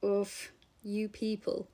Oof, you people.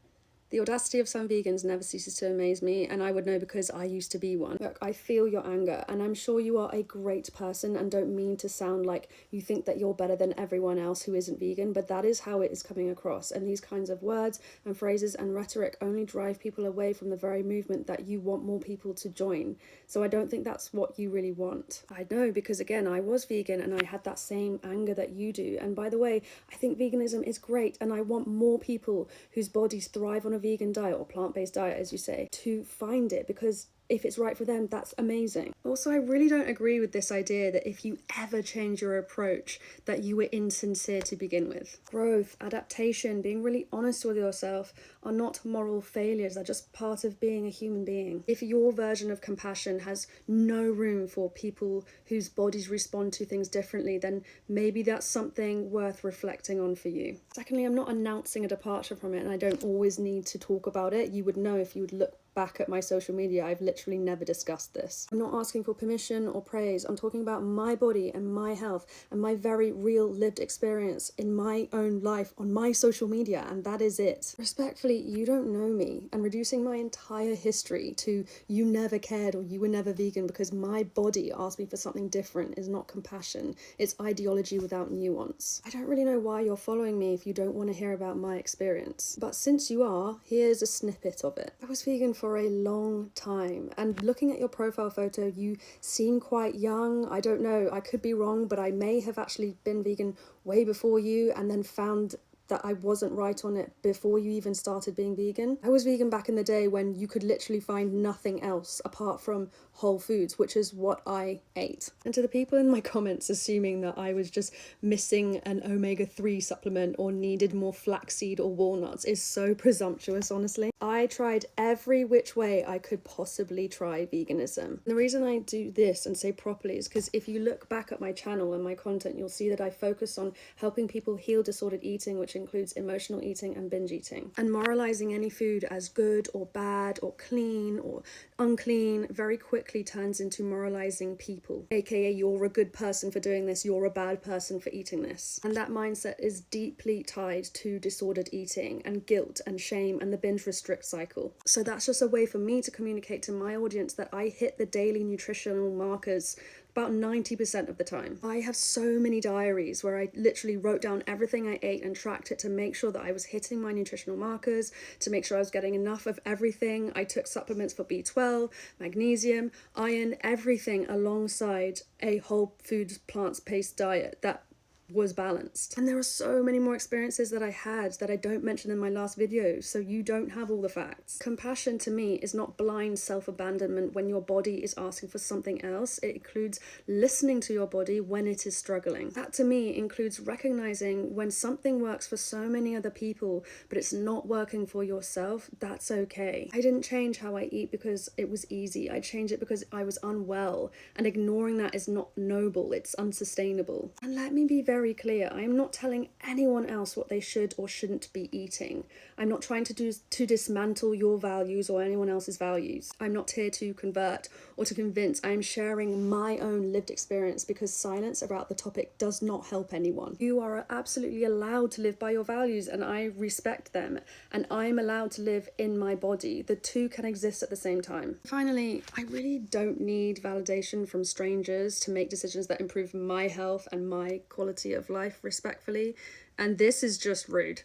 The audacity of some vegans never ceases to amaze me, and I would know because I used to be one. Look, I feel your anger, and I'm sure you are a great person and don't mean to sound like you think that you're better than everyone else who isn't vegan, but that is how it is coming across. And these kinds of words and phrases and rhetoric only drive people away from the very movement that you want more people to join. So I don't think that's what you really want. I know, because again, I was vegan and I had that same anger that you do. And by the way, I think veganism is great, and I want more people whose bodies thrive on a vegan diet or plant-based diet, as you say, to find it, because if it's right for them, that's amazing. Also, I really don't agree with this idea that if you ever change your approach, that you were insincere to begin with. Growth, adaptation, being really honest with yourself are not moral failures, they're just part of being a human being. If your version of compassion has no room for people whose bodies respond to things differently, then maybe that's something worth reflecting on for you. Secondly, I'm not announcing a departure from it, and I don't always need to talk about it. You would know if you would look back at my social media. I've literally never discussed this. I'm not asking for permission or praise. I'm talking about my body and my health and my very real lived experience in my own life on my social media, and that is it. Respectfully, you don't know me, and reducing my entire history to you never cared or you were never vegan because my body asked me for something different is not compassion. It's ideology without nuance. I don't really know why you're following me if you don't want to hear about my experience, but since you are, here's a snippet of it. I was vegan for a long time, and looking at your profile photo, you seem quite young. I don't know, I could be wrong, but I may have actually been vegan way before you and then found that I wasn't right on it before you even started being vegan. I was vegan back in the day when you could literally find nothing else apart from whole foods, which is what I ate. And to the people in my comments assuming that I was just missing an omega-3 supplement or needed more flaxseed or walnuts is so presumptuous, honestly. I tried every which way I could possibly try veganism. The reason I do this and say properly is because if you look back at my channel and my content, you'll see that I focus on helping people heal disordered eating, which includes emotional eating and binge eating. And moralizing any food as good or bad or clean or unclean very quickly turns into moralizing people, aka you're a good person for doing this, you're a bad person for eating this. And that mindset is deeply tied to disordered eating and guilt and shame and the binge restrict cycle. So that's just a way for me to communicate to my audience that I hit the daily nutritional markers about 90% of the time. I have so many diaries where I literally wrote down everything I ate and tracked it to make sure that I was hitting my nutritional markers, to make sure I was getting enough of everything. I took supplements for B12, magnesium, iron, everything alongside a whole foods, plants-based diet that was balanced. And there are so many more experiences that I had that I don't mention in my last video, so you don't have all the facts. Compassion to me is not blind self-abandonment when your body is asking for something else. It includes listening to your body when it is struggling. That to me includes recognizing when something works for so many other people but it's not working for yourself. That's okay. I didn't change how I eat because it was easy. I changed it because I was unwell, and ignoring that is not noble, it's unsustainable. And let me be very clear, I am not telling anyone else what they should or shouldn't be eating. I'm not trying to dismantle your values or anyone else's values. I'm not here to convert or to convince. I am sharing my own lived experience because silence about the topic does not help anyone. You are absolutely allowed to live by your values, and I respect them, and I'm allowed to live in my body. The two can exist at the same time. Finally, I really don't need validation from strangers to make decisions that improve my health and my quality of life, respectfully, and this is just rude.